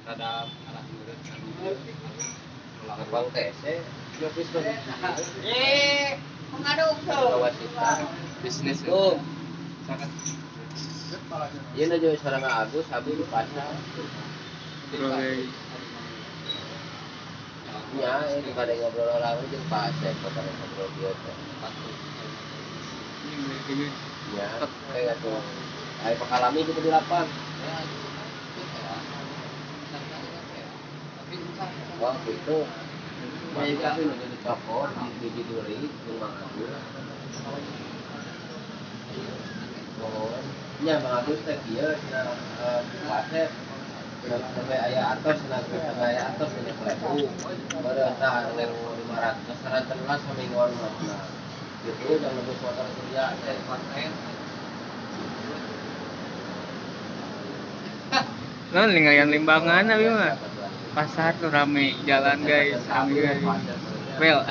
rada arah murid kan. Abang TC nyopis tuh. Mengaduk tuh. Wasita. Bisnis Tuh. sangat Iya na juga sarang Agus, habis di pasar. Ya, ini pada ngobrol orang jeung pasar, pada ngobrol dia teh. Ya, kayak tuh. Ai pakalami itu di lapan. Oh, gitu. Mai kami nu jadi toko di Duri, jeung Mang Agus. Oh, nya Mang Agus teh kieu cenah pasar. Sampai aya atos sampai aya atos nya klebu. Baru tah leu 500 saranten lah samingguan mah. Gitu dan lebih motor surya teh konten. Non lingkaran limbangan abi mah. Pasar tuh rame, jalan guys, rame guys. Well,